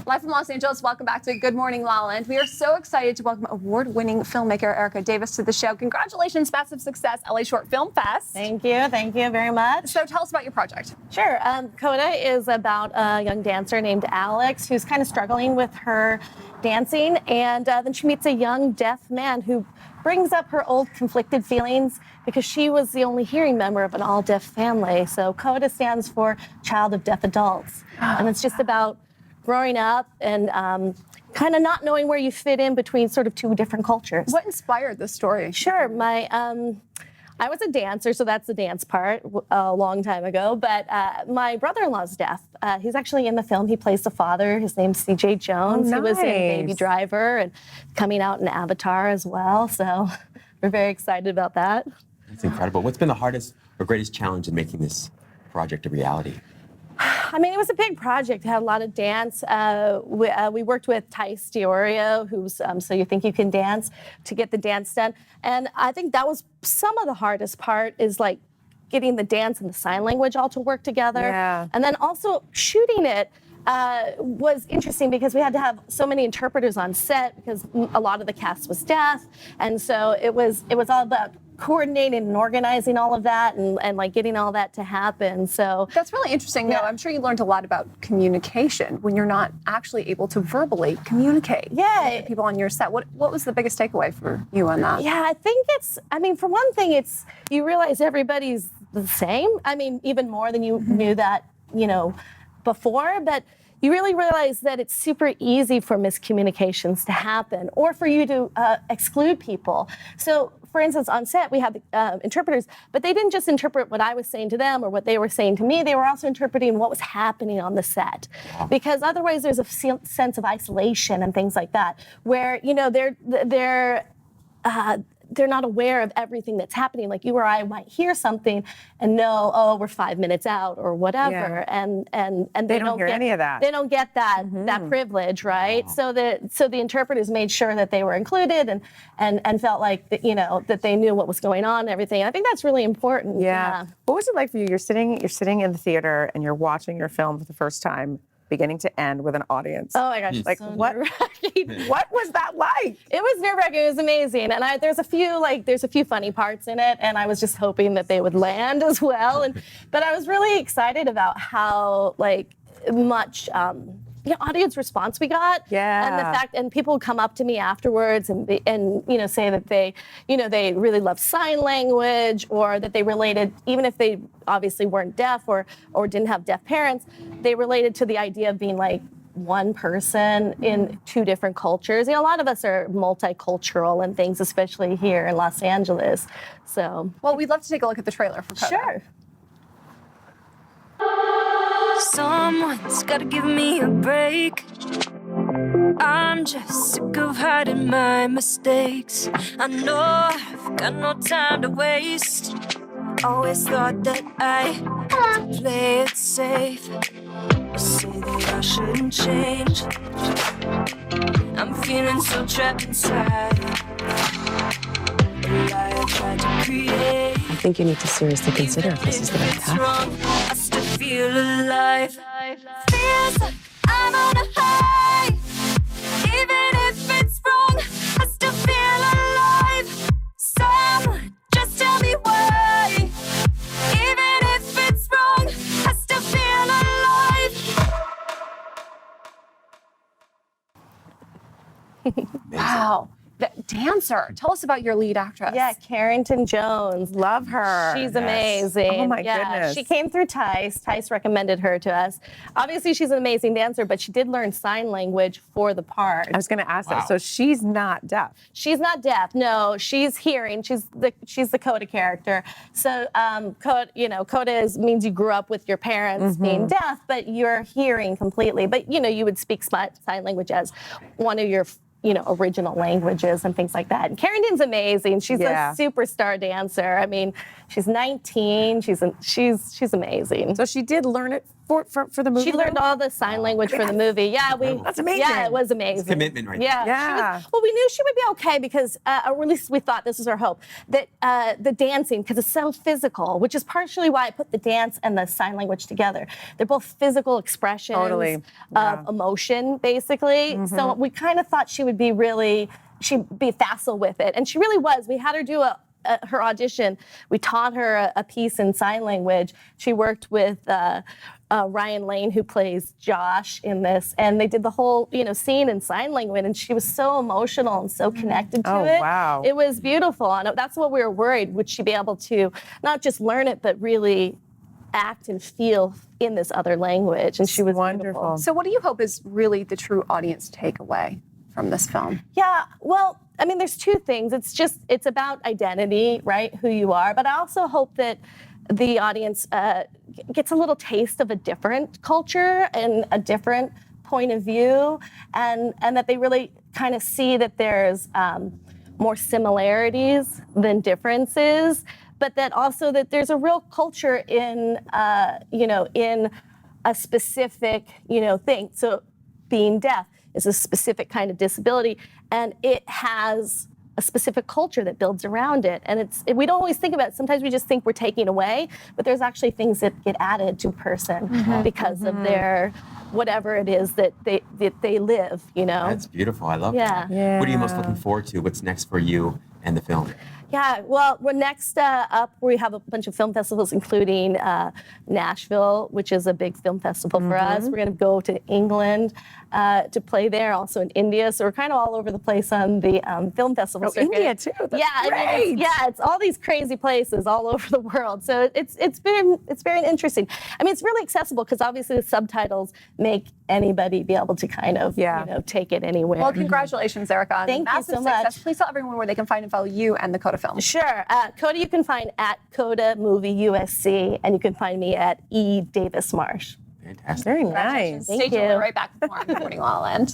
Live from Los Angeles, welcome back to Good Morning LaLa. And we are so excited to welcome award-winning filmmaker Erika Davis to the show. Congratulations, massive success, LA Short Film Fest. Thank you very much. So tell us about your project. Sure, Coda is about a young dancer named Alex who's kind of struggling with her dancing, and then she meets a young deaf man who brings up her old conflicted feelings because she was the only hearing member of an all-deaf family. So CODA stands for Child of Deaf Adults, and it's just about growing up and kind of not knowing where you fit in between sort of two different cultures. What inspired this story? Sure, I was a dancer, so that's the dance part a long time ago, but my brother-in-law's deaf. He's actually in the film. He plays the father. His name's C.J. Jones. Oh, nice. He was in Baby Driver and coming out in Avatar as well, so we're very excited about that. That's incredible. What's been the hardest or greatest challenge in making this project a reality? I mean, it was a big project. It had a lot of dance. We worked with Tice Diorio, who's So You Think You Can Dance, to get the dance done. And I think that was some of the hardest part, is like getting the dance and the sign language all to work together. Yeah. And then also shooting it was interesting because we had to have so many interpreters on set because a lot of the cast was deaf. And so it was all about coordinating and organizing all of that and like getting all that to happen. So that's really interesting, though. I'm sure you learned a lot about communication when you're not actually able to verbally communicate with people on your set. What was the biggest takeaway for you on that? Yeah, I think for one thing, you realize everybody's the same. I mean, even more than you knew that, before, but you really realize that it's super easy for miscommunications to happen or for you to exclude people. So, for instance, on set, we had the interpreters, but they didn't just interpret what I was saying to them or what they were saying to me. They were also interpreting what was happening on the set. Because otherwise there's a sense of isolation and things like that, where, they're not aware of everything that's happening. Like you or I might hear something and know, oh, we're 5 minutes out or whatever, and they don't hear any of that. They don't get that that privilege, right? Wow. So the interpreters made sure that they were included and felt like that they knew what was going on and everything. I think that's really important. Yeah. What was it like for you? You're sitting in the theater and you're watching your film for the first time, beginning to end with an audience. Oh my gosh! Like so what was that like? It was nerve-wracking. It was amazing, and there's a few funny parts in it, and I was just hoping that they would land as well. But I was really excited about how much audience response we got. Yeah. And the fact, and people would come up to me afterwards and say that they really love sign language, or that they related, even if they obviously weren't deaf or didn't have deaf parents, they related to the idea of being like one person in two different cultures. A lot of us are multicultural and things, especially here in Los Angeles. So. Well, we'd love to take a look at the trailer for Coda. Sure. Someone's gotta give me a break. I'm just sick of hiding my mistakes. I know I've got no time to waste. Always thought that I had to play it safe. You say that I shouldn't change. I'm feeling so trapped inside. The lie I tried to create. I think you need to seriously consider if this is the right path. I still feel alive. Feels like I'm on a high. Even if it's wrong, I still feel alive. Someone just tell me why. Even if it's wrong, I still feel alive. Wow. The dancer. Tell us about your lead actress. Yeah, Carrington Jones. Love her. She's amazing. Oh my goodness. She came through Tice. Tice recommended her to us. Obviously, she's an amazing dancer, but she did learn sign language for the part. I was going to ask that. So she's not deaf. She's not deaf. No, she's hearing. She's the Coda character. So Coda means you grew up with your parents being deaf, but you're hearing completely. But you would speak sign language as one of your original languages and things like that. And Carrington's amazing. She's a superstar dancer. I mean, she's 19. She's amazing. So she did learn it for the movie? She learned all the sign language for the movie. Yeah, That's amazing. Yeah, it was amazing. It's commitment right Yeah. there. Yeah. Well, we knew she would be okay because, or at least we thought this was our hope, that the dancing, because it's so physical, which is partially why I put the dance and the sign language together. They're both physical expressions Totally. of emotion, basically. So we kind of thought she'd be facile with it. And she really was. We had her do her audition. We taught her a piece in sign language. She worked with Ryan Lane, who plays Josh in this, and they did the whole scene in sign language, and she was so emotional and so connected to it. Wow. It was beautiful, and that's what we were worried. Would she be able to not just learn it, but really act and feel in this other language? And she was wonderful. beautiful. So what do you hope is really the true audience takeaway from this film? Yeah, well, I mean, there's two things. It's about identity, right? Who you are. But I also hope that the audience gets a little taste of a different culture and a different point of view, and that they really kind of see that there's more similarities than differences, but that also that there's a real culture in in a specific thing. So being deaf is a specific kind of disability, and it has a specific culture that builds around it. And we don't always think about it. Sometimes we just think we're taking away, but there's actually things that get added to a person because of their whatever it is that they live, That's beautiful. I love that. Yeah. What are you most looking forward to? What's next for you and the film? Yeah, well, we're next up, we have a bunch of film festivals, including Nashville, which is a big film festival for us. We're going to go to England to play there, also in India. So we're kind of all over the place on the film festival circuit. India too. That's great. It's all these crazy places all over the world. So it's very interesting. I mean, it's really accessible because obviously the subtitles make anybody be able to kind of take it anywhere. Well, congratulations, Erika. On Thank you massive so success. much. Please tell everyone where they can find and follow you and the Coda Film. Sure. Coda you can find at Coda Movie USC, and you can find me at E. Davis Marsh. Fantastic. Very nice. Stay tuned. We're right back with more on Morning La La Land.